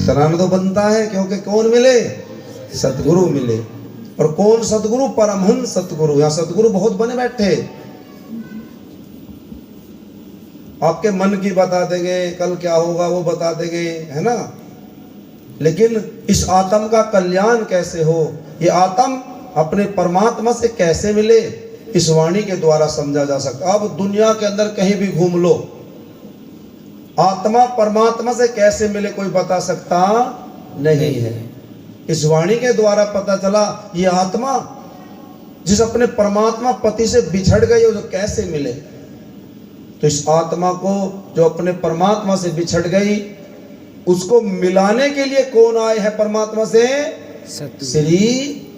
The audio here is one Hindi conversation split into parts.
चलाना तो बनता है, क्योंकि कौन मिले? सतगुरु मिले। और कौन सतगुरु? परमहंस सतगुरु। यहाँ सतगुरु बहुत बने बैठे, आपके मन की बता देंगे, कल क्या होगा वो बता देंगे, है ना। लेकिन इस आत्म का कल्याण कैसे हो, ये आत्म अपने परमात्मा से कैसे मिले, इस वाणी के द्वारा समझा जा सकता। अब दुनिया के अंदर कहीं भी घूम लो, आत्मा परमात्मा से कैसे मिले कोई बता सकता नहीं है। इस वाणी के द्वारा पता चला ये आत्मा जिस अपने परमात्मा पति से बिछड़ गई वो कैसे मिले। तो इस आत्मा को जो अपने परमात्मा से बिछड़ गई उसको मिलाने के लिए कौन आए हैं परमात्मा से? श्री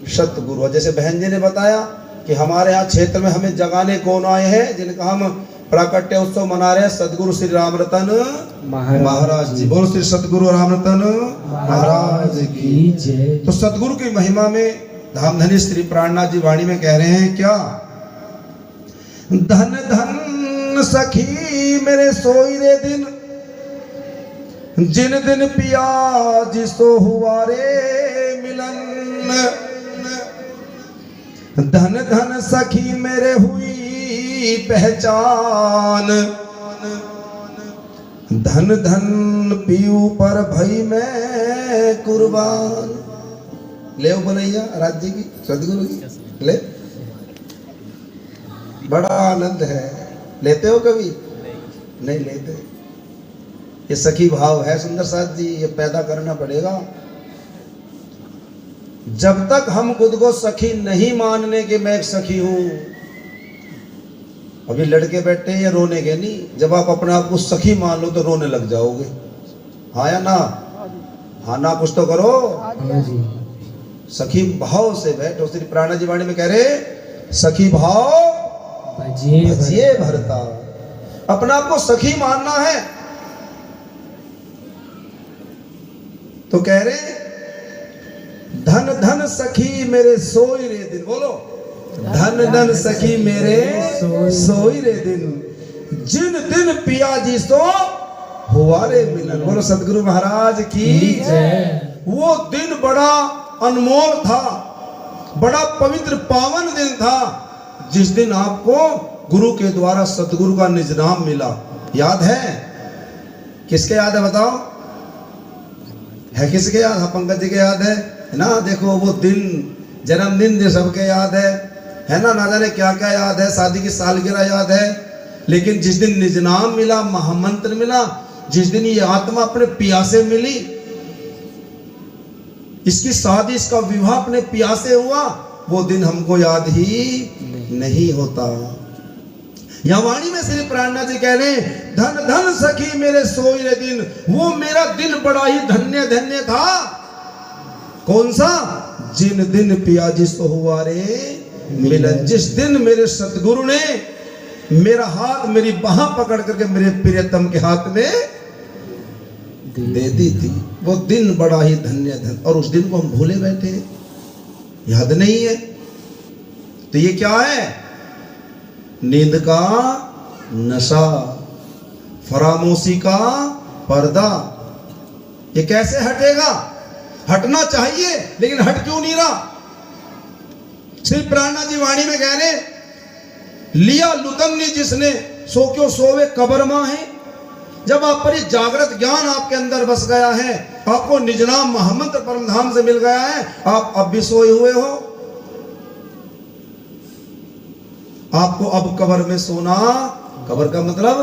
सतगुरु। जैसे बहन जी ने बताया कि हमारे यहाँ क्षेत्र में हमें जगाने कौन आए हैं, जिनका हम प्राकट्य उत्सव मना रहे हैं, सतगुरु श्री रामरतन महाराज जी। बोलो श्री सतगुरु रामरतन महाराज की जय। तो सतगुरु की महिमा में धामधनी श्री प्राणनाथ जी वाणी में कह रहे हैं क्या? धन धन सखी मेरे सोई रे दिन, जिन दिन पिया जिसो हुआ रे मिलन। धन धन सखी मेरे हुई पहचान, धन धन पीऊ पर भई मैं कुर्बान। ले बोलैया राज्य की सदगुरु की ले, बड़ा आनंद है। लेते हो कभी? नहीं लेते। ये सखी भाव है सुंदर साथ जी, ये पैदा करना पड़ेगा। जब तक हम खुद को सखी नहीं मानने के मैं एक सखी हूं, अभी लड़के बैठे हैं रोने के नहीं, जब आप अपने आप को सखी मान लो तो रोने लग जाओगे। हाँ या ना? हाँ ना, कुछ तो करो। सखी भाव से बैठो। श्री प्राणनाथ जी वाणी में कह रहे सखी भाव भजिए भरता। अपना आप को सखी मानना है तो कह रहे धन धन सखी मेरे सोई रे दिन। बोलो धन धन सखी मेरे सोई रे दिन, जिन दिन पिया जी सो हुआ रे मिलन। बोलो सतगुरु महाराज की जय। वो दिन बड़ा अनमोल था, बड़ा पवित्र पावन दिन था जिस दिन आपको गुरु के द्वारा सतगुरु का निज नाम मिला। याद है? किसके याद है बताओ? है किसके याद? हाँ पंकज जी के याद है ना। देखो वो दिन, जन्मदिन जो सबके याद है ना, ना जाने क्या क्या याद है, शादी की सालगिरह याद है, लेकिन जिस दिन निज नाम मिला, महामंत्र मिला, जिस दिन ये आत्मा अपने पिया से मिली, इसकी शादी, इसका विवाह अपने पिया से हुआ, वो दिन हमको याद ही नहीं होता। यहाँ वाणी में श्री प्राणनाथ जी कह रहे धन धन सखी मेरे सोई रे दिन, वो मेरा दिन बड़ा ही धन्य धन्य था। कौन सा? जिन दिन पिया जी सो हुआ रे मिलन। जिस दिन मेरे सतगुरु ने मेरा हाथ, मेरी बाह पकड़ करके मेरे प्रियतम के हाथ में दे दी थी, वो दिन बड़ा ही धन्य धन। और उस दिन को हम भूले बैठे, याद नहीं है। तो ये क्या है? नींद का नशा, फरामोशी का पर्दा। ये कैसे हटेगा? हटना चाहिए लेकिन हट क्यों नहीं रहा? श्री प्राणनाथ जी वाणी में कह रहे लिया लुतमनी जिसने सो क्यों सोवे कबर मां है। जब आप पर जागृत ज्ञान आपके अंदर बस गया है, आपको निज नाम महामंत्र परम धाम से मिल गया है, आप अब भी सोए हुए हो। आपको अब कब्र में सोना, कब्र का मतलब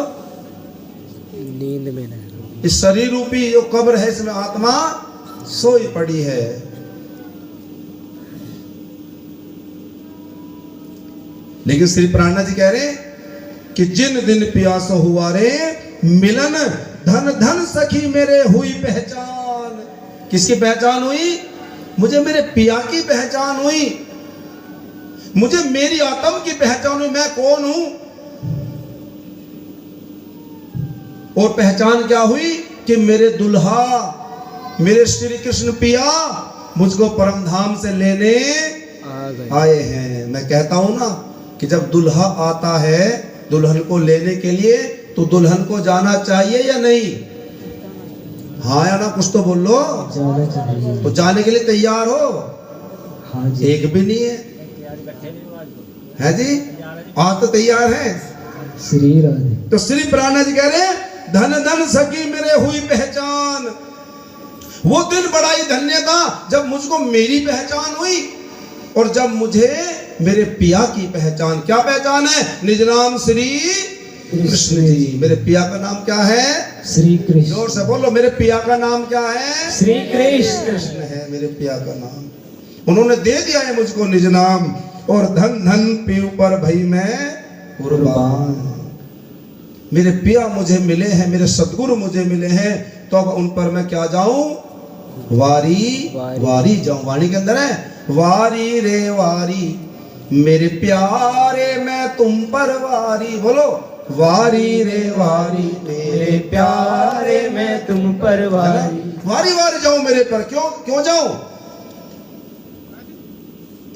नींद में नहीं, इस शरीर रूपी जो कब्र है इसमें आत्मा सोई पड़ी है। लेकिन श्री प्राणनाथ जी कह रहे कि जिन दिन प्यासो हुआ रे मिलन, धन धन सखी मेरे हुई पहचान। किसकी पहचान हुई? मुझे मेरे पिया की पहचान हुई, मुझे मेरी आत्म की पहचान हुई, मैं कौन हूं। और पहचान क्या हुई कि मेरे दुल्हा, मेरे श्री कृष्ण पिया मुझको परम धाम से लेने आए हैं। मैं कहता हूं ना कि जब दुल्हा आता है दुल्हन को लेने के लिए, तो दुल्हन को जाना चाहिए या नहीं? हाँ या ना, कुछ तो बोल लो। जाना चाहिए। तो जाने के लिए तैयार हो? हाँ जी। एक भी नहीं है जी। आज तो तैयार है। श्री राधे। तो श्री प्राणा जी कह रहे हैं, धन धन सखी मेरे हुई पहचान। वो दिन बड़ा ही धन्य था जब मुझको मेरी पहचान हुई, और जब मुझे मेरे पिया की पहचान। क्या पहचान है? निज नाम श्री कृष्ण जी। मेरे पिया का नाम क्या है? श्री कृष्ण। जोर से बोलो, मेरे पिया का नाम क्या है? श्री कृष्ण। कृष्ण है मेरे पिया का नाम। उन्होंने दे दिया है मुझको निज नाम, और धन धन पीऊ पर भई मैं कुर्बान। मेरे पिया मुझे मिले हैं, मेरे सदगुरु मुझे मिले हैं, तो अब उन पर मैं क्या जाऊं? वारी वारी जाऊं। वाणी के अंदर है, वारी रे वारी मेरे प्यारे मैं तुम पर वारी। बोलो, वारी रे वारी मेरे प्यारे मैं तुम पर वारी। वारी वारी जाऊं मेरे पर। क्यों क्यों जाऊं?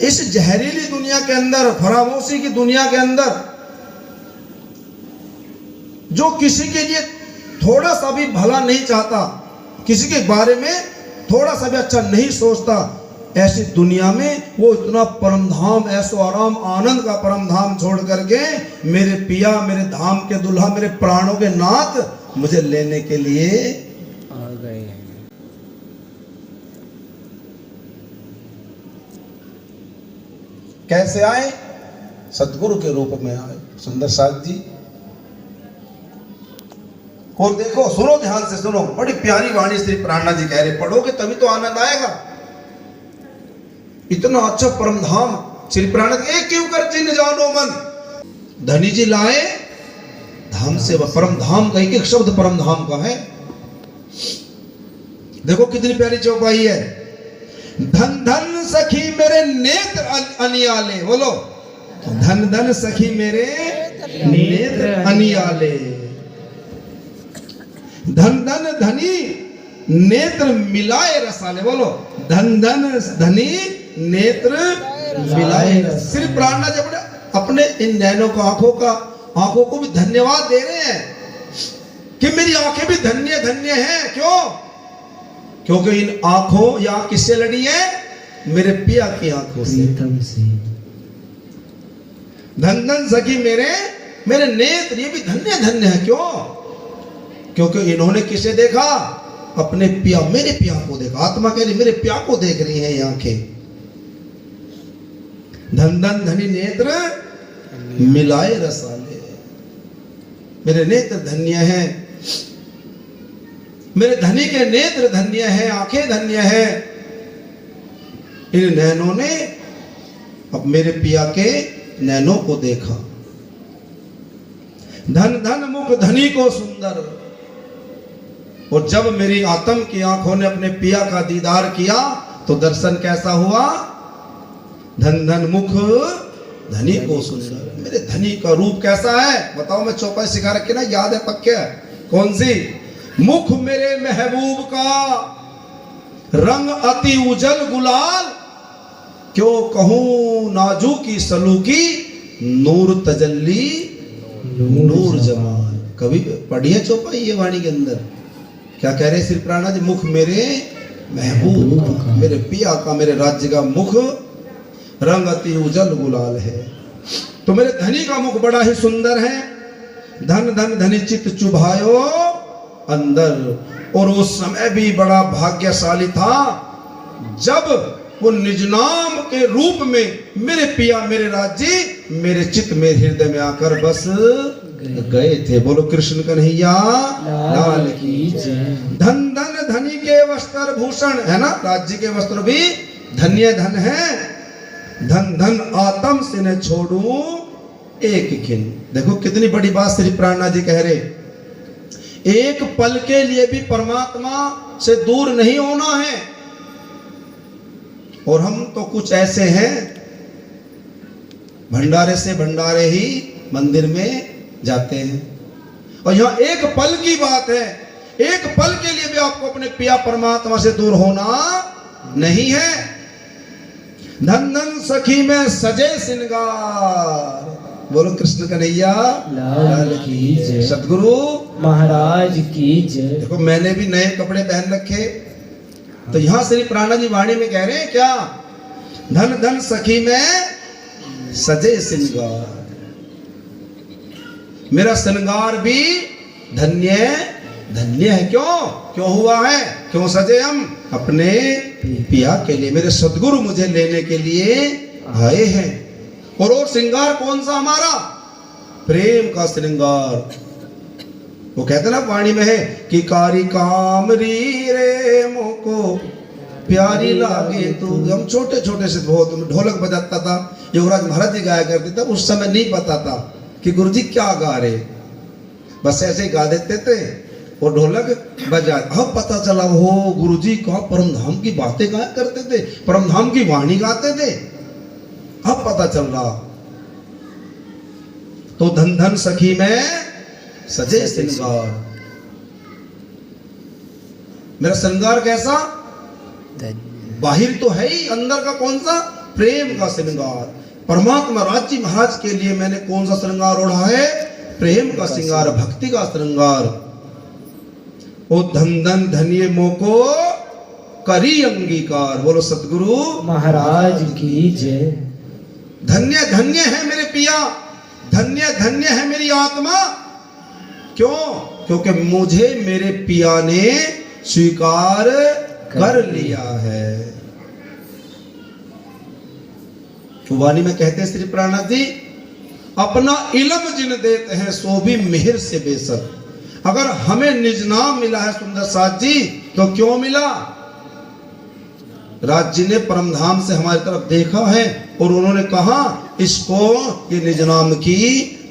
इस जहरीली दुनिया के अंदर, फरामोशी की दुनिया के अंदर, जो किसी के लिए थोड़ा सा भी भला नहीं चाहता, किसी के बारे में थोड़ा सा भी अच्छा नहीं सोचता, ऐसी दुनिया में वो इतना परम धाम, ऐसो आराम, आनंद का परम धाम छोड़ करके मेरे पिया, मेरे धाम के दुल्हा, मेरे प्राणों के नाथ मुझे लेने के लिए आ गए हैं। कैसे आए? सतगुरु के रूप में आए सुंदर साथ जी। और देखो, सुनो, ध्यान से सुनो, बड़ी प्यारी वाणी श्री प्राणा जी कह रहे। पढ़ोगे तभी तो आनंद आएगा। इतना अच्छा परम धाम श्री प्राणा जी, एक क्यों कर चिन्ह जानो मन, धनी जी लाए धाम से। परम धाम का एक एक शब्द परम धाम का है। देखो कितनी प्यारी चौपाई है। धन धन सखी मेरे नेत्र अनियाले। बोलो, धन धन सखी मेरे नेत्र अनियाले। धन धन धनी नेत्र मिलाए रसाले। बोलो, धन धन धनी नेत्र मिलाए रसाले। श्री प्राणा जब अपने इन नैनों को, आंखों को भी धन्यवाद दे रहे हैं कि मेरी आंखें भी धन्य धन्य हैं। क्यों? क्योंकि इन आंखों, या किससे लड़ी है? मेरे पिया की आंखों से। धन धन सखी मेरे नेत्र, ये भी धन्य धन्य है। क्यों? क्योंकि इन्होंने किसे देखा? अपने पिया, मेरे पिया को देखा। आत्मा कह रही मेरे पिया को देख रही है ये आंखें। धन धन धनी नेत्र मिलाए रसाले। मेरे नेत्र धन्य हैं, मेरे धनी के नेत्र धन्य हैं, आंखें धन्य हैं। इन नैनों ने अब मेरे पिया के नैनों को देखा। धन धन मुख धनी को सुंदर। और जब मेरी आत्म की आंखों ने अपने पिया का दीदार किया तो दर्शन कैसा हुआ? धन धन मुख धनी को सुंदर। मेरे धनी का रूप कैसा है? बताओ, मैं चौपाई सिखा रखी ना, याद है पक्के? कौन सी? मुख मेरे महबूब का रंग अति उजल गुलाल, क्यों कहूं नाजुकी सलूकी नूर तजल्ली नूर जमाल। कभी पढ़िए चौपाई ये वाणी के अंदर? क्या कह रहे श्री प्राणा जी? मुख मेरे महबूब का, मेरे पिया का, मेरे राज्य का मुख रंग अति उजल गुलाल है। तो मेरे धनी का मुख बड़ा ही सुंदर है। धन धन धनी चित चुभायो अंदर। और उस समय भी बड़ा भाग्यशाली था जब वो निज नाम के रूप में मेरे पिया, मेरे राज्य, मेरे चित्त, मेरे हृदय में आकर बस गए थे। बोलो कृष्ण कन्हैया लाल की जय। धन धन धनी के वस्त्र भूषण है ना, राज्य के वस्त्र भी धन्य धन है। धन धन आत्म से न छोड़ू एक खिन। देखो कितनी बड़ी बात श्री प्राणा जी कह रहे। एक पल के लिए भी परमात्मा से दूर नहीं होना है। और हम तो कुछ ऐसे हैं, भंडारे से भंडारे ही मंदिर में जाते हैं। और यहां एक पल की बात है, एक पल के लिए भी आपको अपने पिया परमात्मा से दूर होना नहीं है। धन धन सखी में सजे सिंगार। बोलो कृष्ण कन्हैया लाल की जय। सदगुरु महाराज की जय। देखो मैंने भी नए कपड़े पहन रखे, तो यहाँ श्री प्राणा जी वाणी में कह रहे हैं क्या, धन धन सखी में सजे श्रृंगार, मेरा श्रृंगार भी धन्य धन्य है। क्यों क्यों हुआ है, क्यों सजे हम, अपने पिया के लिए, मेरे सदगुरु मुझे लेने के लिए आए हैं। और वो श्रृंगार कौन सा हमारा, प्रेम का श्रृंगार। वो कहते ना वाणी में है कि कारी कामरी रे मोको प्यारी लागे तू। हम छोटे छोटे से बहुत ढोलक बजाता था, युवराज महाराज जी गाया करते थे, उस समय नहीं पता था कि गुरुजी क्या गा रहे, बस ऐसे ही गा देते थे और ढोलक बजा। अब पता चला हो गुरुजी का परम धाम की बातें गाया करते थे, परम धाम की वाणी गाते थे, अब पता चल रहा। तो धन धन सखी में सजे श्रृंगार, मेरा श्रृंगार कैसा, बाहर तो है ही, अंदर का कौन सा, प्रेम का श्रृंगार। परमात्मा राज्य महाराज के लिए मैंने कौन सा श्रृंगार ओढ़ा है, प्रेम का श्रृंगार, भक्ति का श्रृंगार। ओ धन धन धन्य मोको करी अंगीकार, बोलो सतगुरु महाराज की जय। धन्य धन्य है मेरे पिया, धन्य धन्य है मेरी आत्मा। क्यों, क्योंकि मुझे मेरे पिया ने स्वीकार कर लिया है। वाणी में कहते हैं श्री प्राणनाथ जी, अपना इल्म जिन देते हैं सो भी मिहिर से बेसक। अगर हमें निज नाम मिला है सुंदर साथ जी, तो क्यों मिला, राज जी ने परमधाम से हमारी तरफ देखा है और उन्होंने कहा इसको ये निज नाम की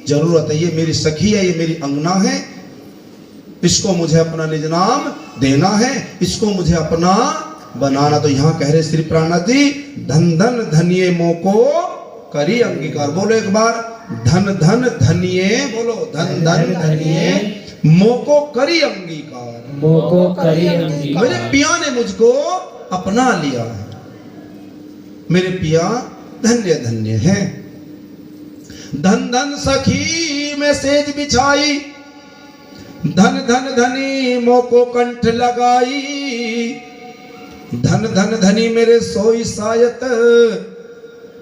जरूरत है, ये मेरी सखी है, ये मेरी अंगना है, इसको मुझे अपना निज नाम देना है, इसको मुझे अपना बनाना। तो यहाँ कह रहे श्री प्राणनाथ जी, धन धन धनिये मोको करी अंगीकार। बोलो एक बार, धन धन धनिये, बोलो धन धन धनिये मोको करी अंगीकार, मोको करी अंगीकार। मेरे पिया ने मुझको अपना लिया है, मेरे पिया धन्य धन्य है। धन धन सखी में सेज बिछाई, धन धन धनी मोको कंठ लगाई, धन धन धनी मेरे सोई सायत,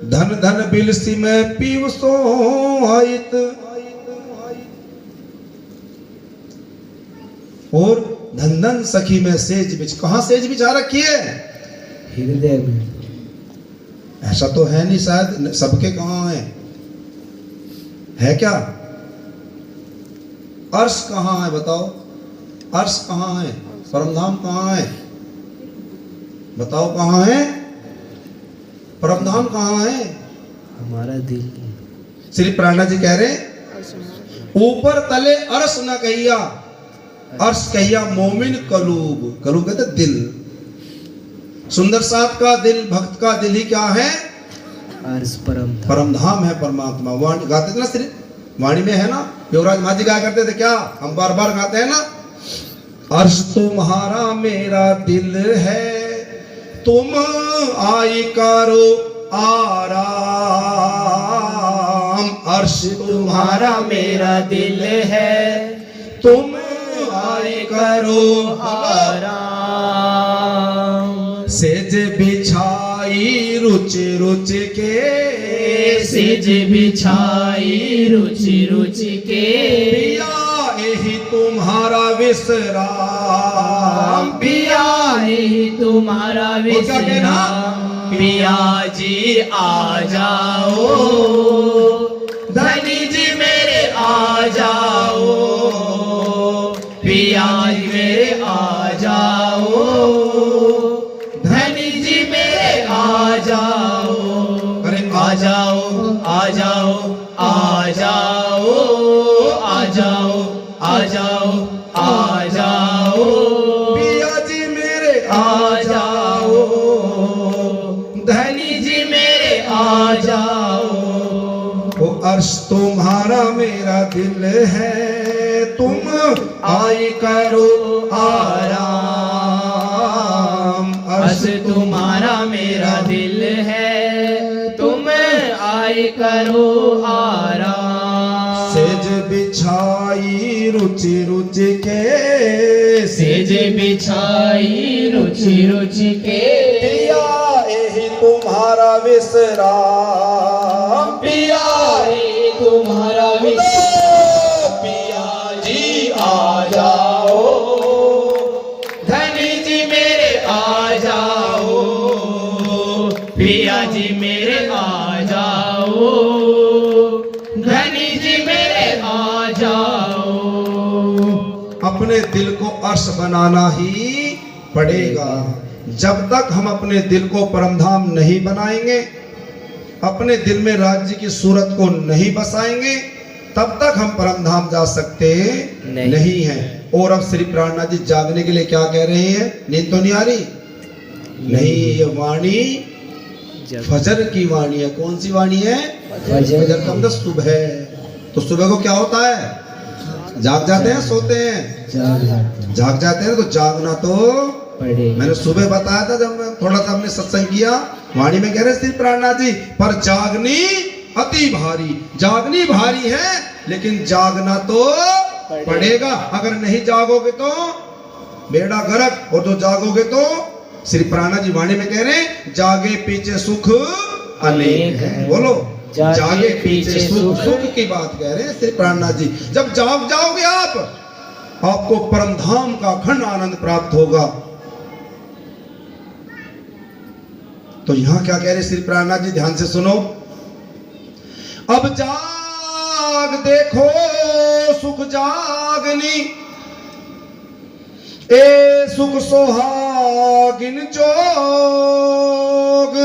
धन धन बिलसी में पीव सोहायत। और धन धन सखी में सेज बिछ, कहां सेज बिछा रखी है, हृदय में। ऐसा तो है नहीं शायद, सबके कहां है क्या, अर्श कहां है बताओ, अर्श कहां है, परमधाम कहां है बताओ, कहां है परमधाम, कहां है हमारा दिल। श्री प्राणनाथ जी कह रहे ऊपर तले अर्श न कहिया, अर्श कहिया मोमिन कलूब, कलूब कहते दिल, सुंदर साथ का दिल, भक्त का दिल ही क्या है, अर्श परमधाम है, परमात्मा। वाणी गाते थे ना श्री वाणी में है ना, युवराज महाराज जी गाया करते थे क्या, हम बार बार गाते हैं ना, अर्श तुम्हारा मेरा दिल है, तुम आई करो आराम, अर्श तुम्हारा मेरा दिल है, तुम आई करो आराम, सेज बिछाई रुच रुच के, सेज बिछाई रुचि रुचि के, पिया यही तुम्हारा विश्राम, पिया ही तुम्हारा विश्राम, पिया जी आ जाओ, धनी जी मेरे आ जाओ, पिया जी मेरे आ जाओ, धनी जी मेरे आ जाओ, अरे आ जाओ आ जाओ आ जाओ आ जाओ आ जाओ आ जाओ, पिया जी मेरे आ जाओ, धनी जी मेरे आ जाओ। वो अर्श तुम्हारा मेरा दिल है, तुम आई करो आराम, अर्श तुम्हारा मेरा दिल है, तुम आए करो आराम, रुचि रुचि के सेज बिछाई रुचि रुचि के पिया यही तुम्हारा विश्राम पिया रे तुम्हारा विश्राम पिया जी आ जाओ धनी जी मेरे आ जाओ पिया जी मेरे आ जाओ धनी जी मेरे आ जाओ। अपने दिल को अर्श बनाना ही पड़ेगा। जब तक हम अपने दिल को परमधाम नहीं बनाएंगे, अपने दिल में राज्य की सूरत को नहीं बसाएंगे, तब तक हम परमधाम जा सकते नहीं हैं। और अब श्री प्राणनाथ जी जागने के लिए क्या कह रहे हैं? नींद तो नहीं आ रही? नहीं, ये वाणी फजर की वाणी है। कौन सी वाणी है? फजर का मतलब सुबह। तो सुबह को क्या होता है? जाग जाते हैं, सोते हैं? जाग जाते हैं। तो जागना तो मैंने सुबह बताया था, जब मैं थोड़ा सा हमने सत्संग किया, वाणी में कह रहे श्री प्राणनाथ जी, पर जागनी अति भारी। जागनी भारी है, लेकिन जागना तो पड़ेगा। अगर नहीं जागोगे तो बेड़ा गर्क, और जो जागोगे तो श्री प्राणनाथ जी वाणी में कह रहे हैं, जागे पीछे सुख अनेक है। बोलो, जागे पीछे सुख। सुख की बात कह रहे हैं श्री प्राणनाथ जी। जब जाग जाओगे आप, आपको परमधाम का अखंड आनंद प्राप्त होगा। तो यहां क्या कह रहे श्री प्राणनाथ जी, ध्यान से सुनो। अब जाग देखो सुख जागनी, ए सुख सोहागिन जोग।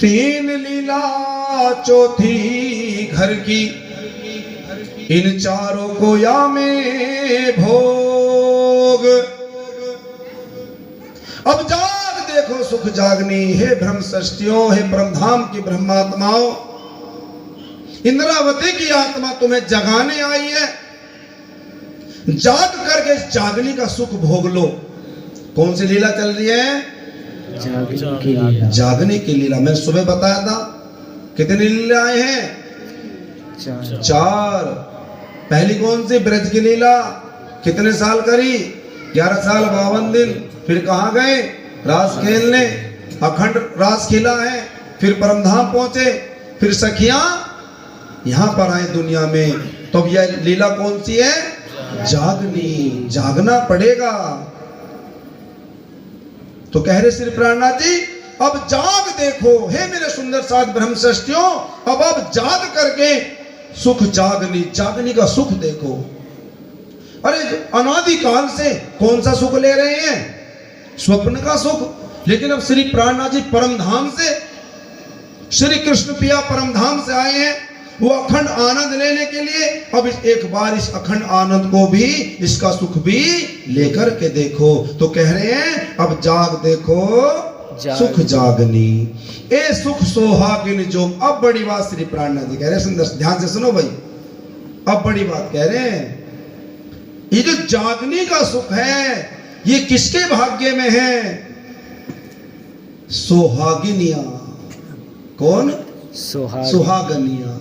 तीन लीला चौथी घर की, इन चारों को या में भोग। अब जाग देखो सुख जागनी, हे ब्रह्म सृष्टियों, हे ब्रह्मधाम की ब्रह्मात्माओं, इंद्रावती की आत्मा तुम्हें जगाने आई है। जाग करके जागने का सुख भोग लो। कौन सी लीला चल रही है? जागने की लीला। मैं सुबह बताया था कितनी लीलाएं हैं? 4। पहली कौन सी? ब्रज की लीला। कितने साल करी? 11 साल 52 दिन। फिर कहाँ गए? रास खेलने। अखंड रास खेला है। फिर परमधाम पहुंचे। फिर सखियां यहां पर आए दुनिया में। तो यह लीला कौन सी है? जागनी। जागना पड़ेगा। तो कह रहे श्री प्राणनाथ जी, अब जाग देखो हे मेरे सुंदर साथ ब्रह्म सृष्टियों, अब जाग करके सुख जागनी, जागनी का सुख देखो। अरे अनादिकाल से कौन सा सुख ले रहे हैं? स्वप्न का सुख। लेकिन अब श्री प्राणनाथ जी परमधाम से, श्री कृष्ण पिया परमधाम से आए हैं, वो अखंड आनंद लेने के लिए। अब एक बार इस अखंड आनंद को भी, इसका सुख भी लेकर के देखो। तो कह रहे हैं अब जाग देखो सुख जागनी, ए सुख सोहागिन जो। अब बड़ी बात श्री प्राणनाथ जी कह रहे हैं, सुंदर ध्यान से सुनो भाई। अब बड़ी बात कह रहे हैं, ये जो जागने का सुख है, ये किसके भाग्य में है? सोहागिनिया। कौन? सुहागनिया।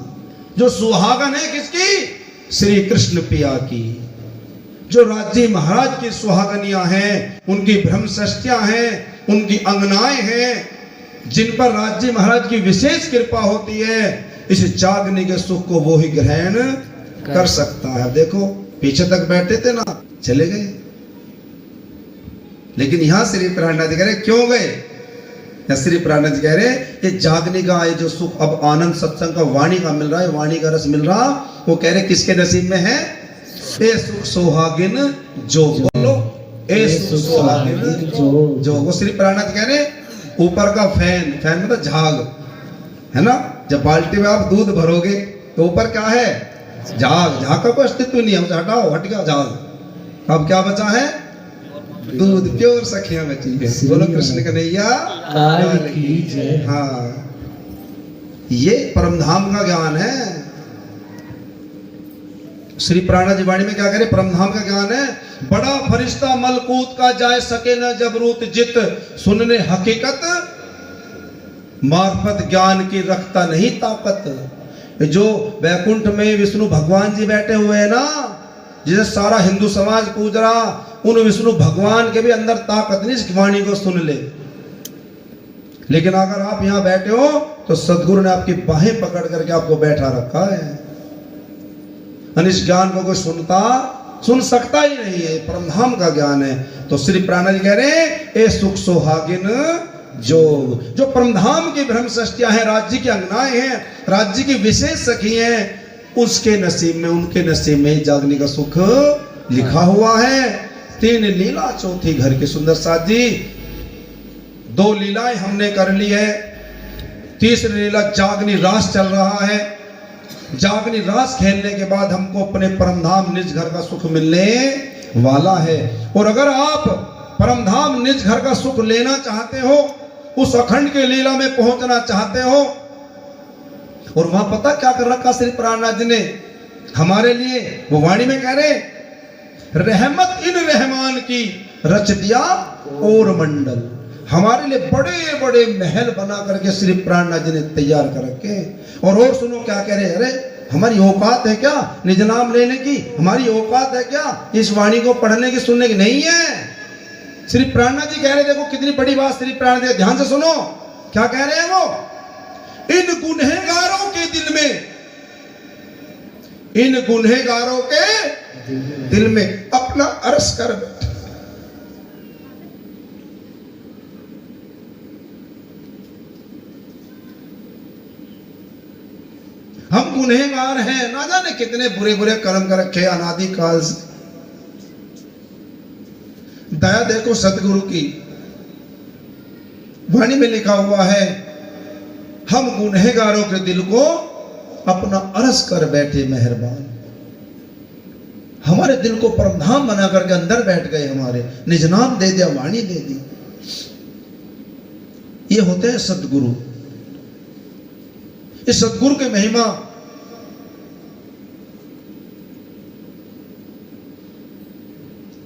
जो सुहागन है किसकी? श्री कृष्ण पिया की। जो राज्य महाराज की सुहागनियां हैं, उनकी ब्रह्म सृष्टियां हैं, उनकी अंगनाएं हैं, जिन पर राज्य महाराज की विशेष कृपा होती है, इस जागने के सुख को वो ही ग्रहण कर सकता है। देखो पीछे तक बैठे थे ना, चले गए। लेकिन यहां श्री प्राणनाथ जी कह रहे क्यों गए? श्री प्राणनाथ जी कह रहे कि जागने का ये जो सुख, अब आनंद सत्संग का वाणी का मिल रहा है, वाणी का रस मिल रहा, वो कह रहे किसके नसीब में है? ए सुख सोहागिन जो। बोलो, ए सुख सोहागिन जो। वो श्री प्राणनाथ कह रहे ऊपर का फैन, फैन मतलब झाग है ना। जब बाल्टी में आप दूध भरोगे तो ऊपर क्या है? झाग। झाग का कोई अस्तित्व नहीं है, हटाओ, हट गया झाग। अब क्या बचा है? दूध। प्योर सखियां बची है। बोलो कृष्ण कन्हैया। हाँ, ये परमधाम का ज्ञान है। श्री प्राणनाथ जी वाणी में क्या करे? परमधाम का ज्ञान है। बड़ा फरिश्ता मलकूत का जाए सके न जबरूत जित, सुनने हकीकत मार्फत ज्ञान की रखता नहीं ताकत। जो वैकुंठ में विष्णु भगवान जी बैठे हुए हैं ना, जिसे सारा हिंदू समाज पूज रहा, उन विष्णु भगवान के भी अंदर ताकत नहीं इस वाणी को सुन ले। लेकिन अगर आप यहां बैठे हो तो सदगुरु ने आपकी बाहें पकड़ करके आपको बैठा रखा है। इस ज्ञान को कोई सुन सकता ही नहीं है, परमधाम का ज्ञान है। तो श्री प्राणा जी कह रहे हैं, ए सुख सोहागिन जो परमधाम की ब्रह्म सृष्टियां हैं, राज्य की अंगनाएं हैं, राज्य की विशेष सखी हैं, उसके नसीब में, उनके नसीब में जागने का सुख लिखा हुआ है। 3 लीला चौथी घर की सुंदर साथ जी, 2 लीलाएं हमने कर ली है, तीसरी लीला जागनी रास चल रहा है। जागनी रास खेलने के बाद हमको अपने परमधाम निज घर का सुख मिलने वाला है। और अगर आप परमधाम निज घर का सुख लेना चाहते हो, उस अखंड के लीला में पहुंचना चाहते हो, और वहां पता क्या कर रखा श्री प्राणनाथ जी ने हमारे लिए, वो वाणी में कह रहे, रहमत इन रहमान की रच दिया और मंडल। हमारे लिए बड़े बड़े महल बना करके श्री प्राणनाथ जी ने तैयार कर रखे। और सुनो क्या कह रहे, अरे हमारी औकात है क्या निज नाम लेने की, हमारी औकात है क्या इस वाणी को पढ़ने की सुनने की? नहीं है। श्री प्राणनाथ जी कह रहे, देखो कितनी बड़ी बात श्री प्राणनाथ जी, ध्यान से सुनो क्या कह रहे हैं वो, इन गुनहगारों के दिल में, इन गुनहगारों के दिल में अपना अरस कर बैठे। हम गुनहगार हैं, ना जाने कितने बुरे बुरे कर्म कर रखे अनादि काल से। दया देखो सतगुरु की वाणी में लिखा हुआ है, हम गुनहगारों के दिल को अपना अरस कर बैठे मेहरबान। हमारे दिल को परमधाम बना करके अंदर बैठ गए, हमारे निज नाम दे दिया, वाणी दे दी। ये होते हैं सतगुरु। इस सतगुरु की महिमा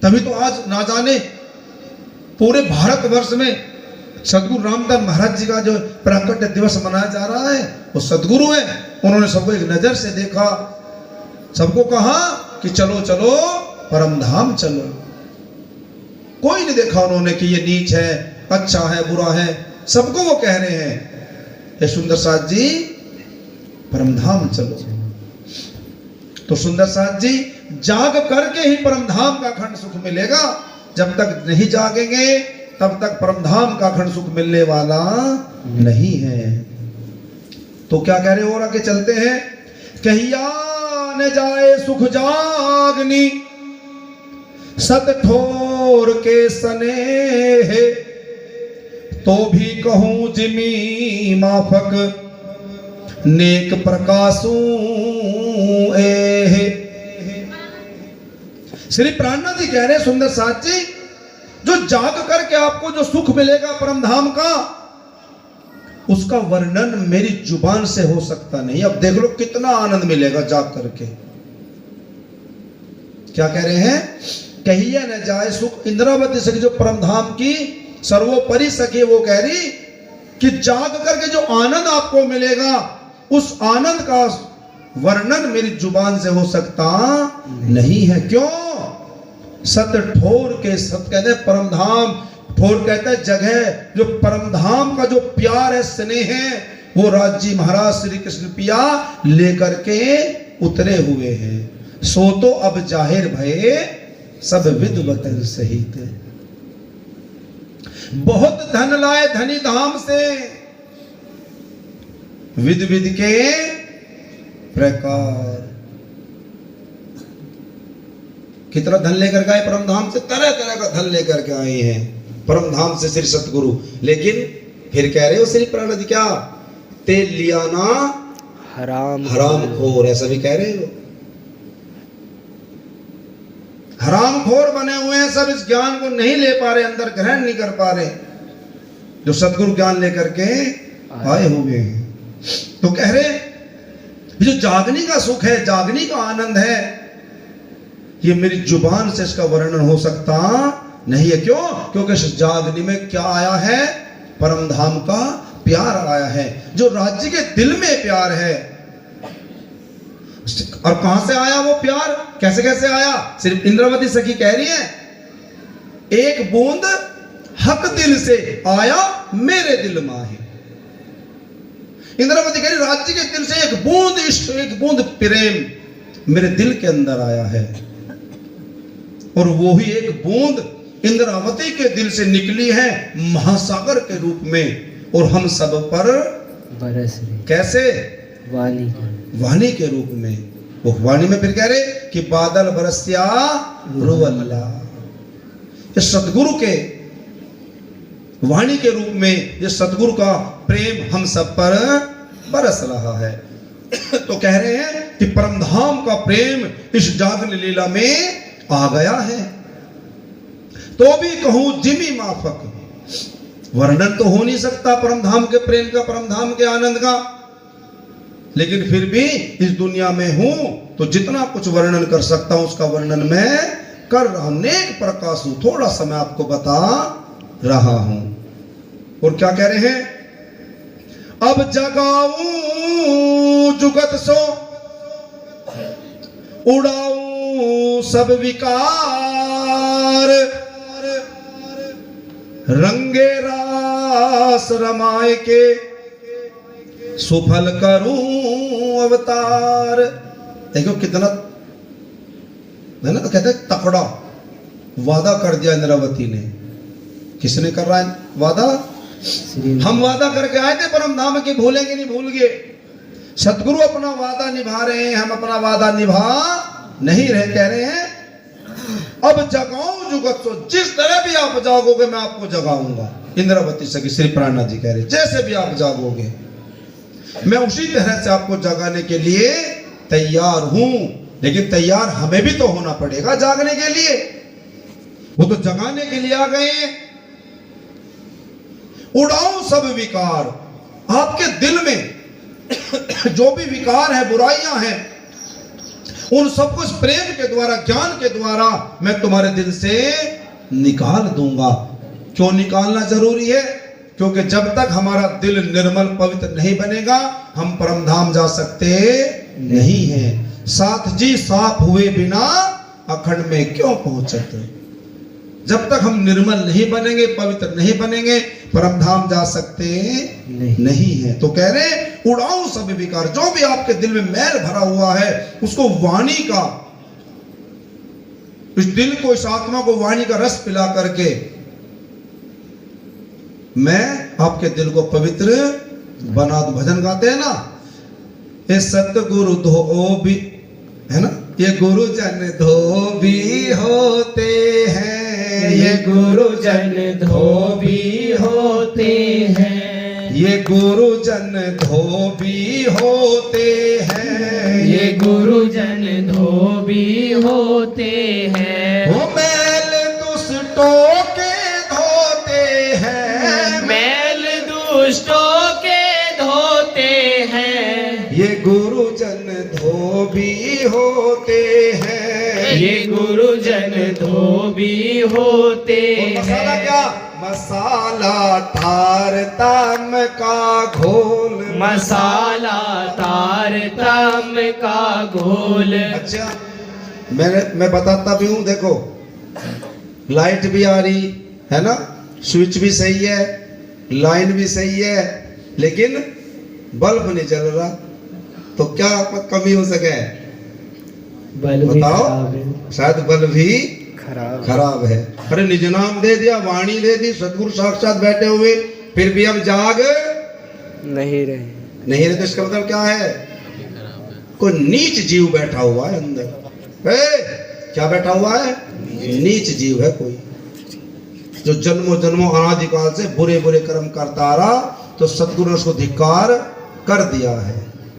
तभी तो आज ना जाने पूरे भारतवर्ष में सदगुरु रामदास महाराज जी का जो प्राकट्य दिवस मनाया जा रहा है, वो सदगुरु है। उन्होंने सबको एक नजर से देखा, सबको कहा कि चलो चलो परमधाम चलो। कोई नहीं देखा उन्होंने कि ये नीच है, अच्छा है, बुरा है, सबको वो कह रहे हैं ये सुंदर साथ जी परमधाम चलो। तो सुंदर साथ जी जाग करके ही परमधाम का अखंड सुख मिलेगा। जब तक नहीं जागेंगे तब तक परमधाम का अखंड सुख मिलने वाला नहीं है। तो क्या कह रहे हो, और आगे चलते हैं, कहिया न जाए सुख जागनी सत ठोर के स्नेह, तो भी कहूं जिमी माफक नेक प्रकाशू ए। श्री प्राणनाथ जी कह रहे सुंदर साथ जी, जो जाग करके आपको जो सुख मिलेगा परमधाम का, उसका वर्णन मेरी जुबान से हो सकता नहीं। अब देख लो कितना आनंद मिलेगा जाग करके। क्या कह रहे हैं, कहिए न जाए सुख। इंद्रावती सखी जो परमधाम की सर्वोपरि सखी, वो कह रही कि जाग करके जो आनंद आपको मिलेगा, उस आनंद का वर्णन मेरी जुबान से हो सकता नहीं है। क्यों? सत ठोर के, सत कहते हैं परमधाम, ठोर कहते हैं जगह, जो परमधाम का जो प्यार है, स्नेह है, वो राजी महाराज श्री कृष्ण पिया लेकर के उतरे हुए हैं। सो तो अब जाहिर भये सब विद वतन सहित, बहुत धन लाए धनी धाम से, विद विद के प्रकार। कितना धन लेकर के आए परमधाम से, तरह तरह का धन लेकर के आए हैं परमधाम से श्री सतगुरु। लेकिन फिर कह रहे हो श्री प्राणनाथ जी, क्या तेल लिया ना हराम खोर, ऐसा भी कह रहे हो। हराम खोर बने हुए हैं सब, इस ज्ञान को नहीं ले पा रहे, अंदर ग्रहण नहीं कर पा रहे, जो सतगुरु ज्ञान लेकर के आए हुए हैं। तो कह रहे जो जागने का सुख है, जागने का आनंद है, ये मेरी जुबान से इसका वर्णन हो सकता नहीं है। क्यों? क्योंकि इस जागने में क्या आया है, परमधाम का प्यार आया है। जो राज्य के दिल में प्यार है, और कहां से आया वो प्यार, कैसे कैसे आया? सिर्फ इंद्रावती सखी कह रही है, एक बूंद हक दिल से आया मेरे दिल माही। इंद्रावती कह रही राज्य के दिल से एक बूंद इश्क, एक बूंद प्रेम मेरे दिल के अंदर आया है, और वो ही एक बूंद इंद्रावती के दिल से निकली है महासागर के रूप में, और हम सब पर बरस रही कैसे? वाणी के रूप में। वो वाणी में फिर कह रहे कि बादल बरसिया रुअल्ला। ये सतगुरु के वाणी के रूप में ये सतगुरु का प्रेम हम सब पर बरस रहा है। तो कह रहे हैं कि परमधाम का प्रेम इस जागरण लीला में आ गया है। तो भी कहूं जिमी माफक, वर्णन तो हो नहीं सकता परमधाम के प्रेम का, परमधाम के आनंद का, लेकिन फिर भी इस दुनिया में हूं तो जितना कुछ वर्णन कर सकता हूं उसका वर्णन मैं कर रहा हूं। नेक प्रकाश हूं, थोड़ा सा मैं आपको बता रहा हूं। और क्या कह रहे हैं? अब जगाऊं जुगत सो उड़ाऊं सब विकार, रंगे रास रमाए के सुफल करूं अवतार। देखो कितना है ना, तो कहते हैं तकड़ा वादा कर दिया इंद्रावती ने। किसने कर रहा है वादा? हम वादा करके आए थे परम धाम की, भूलेंगे नहीं, भूल गए। सतगुरु अपना वादा निभा रहे हैं, हम अपना वादा निभा नहीं रहे। कह रहे हैं अब जगाऊं जुगत सो, जिस तरह भी आप जागोगे मैं आपको जगाऊंगा। इंद्रावती सखी श्री प्राणनाथ जी कह रहे जैसे भी आप जागोगे मैं उसी तरह से आपको जगाने के लिए तैयार हूं। लेकिन तैयार हमें भी तो होना पड़ेगा जागने के लिए। वो तो जगाने के लिए आ गए हैं। उड़ाऊं सब विकार, आपके दिल में जो भी विकार है, बुराइयां हैं, उन सब कुछ प्रेम के द्वारा, ज्ञान के द्वारा मैं तुम्हारे दिल से निकाल दूंगा। क्यों निकालना जरूरी है? क्योंकि जब तक हमारा दिल निर्मल पवित्र नहीं बनेगा हम परमधाम जा सकते नहीं हैं। साथ जी साफ हुए बिना अखंड में क्यों पहुंचते? जब तक हम निर्मल नहीं बनेंगे, पवित्र नहीं बनेंगे, परमधाम जा सकते नहीं है। तो कह रहे उड़ाऊं सब विकार, जो भी आपके दिल में मैल भरा हुआ है उसको वाणी का, इस दिल को, इस आत्मा को वाणी का रस पिला करके मैं आपके दिल को पवित्र बना दूं। भजन गाते हैं ना, ये सतगुरु धोबी है ना, ये गुरुजन धोबी होते हैं, ये गुरुजन धोबी होते हैं, ये गुरुजन धोबी होते हैं, ये गुरुजन धोबी होते हैं। वो मैल दुष्टों के धोते हैं, मैल दुष्टों के धोते हैं, ये गुरुजन धोबी होते हैं, ये गुरुजन धोबी होते और मसाला हैं। क्या? मसाला तार तम का घोल, मसाला तार तम का घोल। अच्छा मैं बताता भी हूँ। देखो लाइट भी आ रही है ना, स्विच भी सही है, लाइन भी सही है, लेकिन बल्ब नहीं जल रहा, तो क्या कमी हो सके? बल्ब भी बताओ, खराब है। शायद बल्ब भी खराब है। अरे निज नाम दे दिया, वाणी दे दी, सतगुरु साक्षात बैठे हुए, फिर भी हम जाग नहीं रहे। तो इसका मतलब क्या है? कोई नीच जीव बैठा हुआ है अंदर। क्या बैठा हुआ है? नीच जीव है कोई, जो जन्मों जन्मों अनादिकाल से बुरे बुरे कर्म करता रहा, तो सतगुरु ने उसको धिक्कार कर दिया है।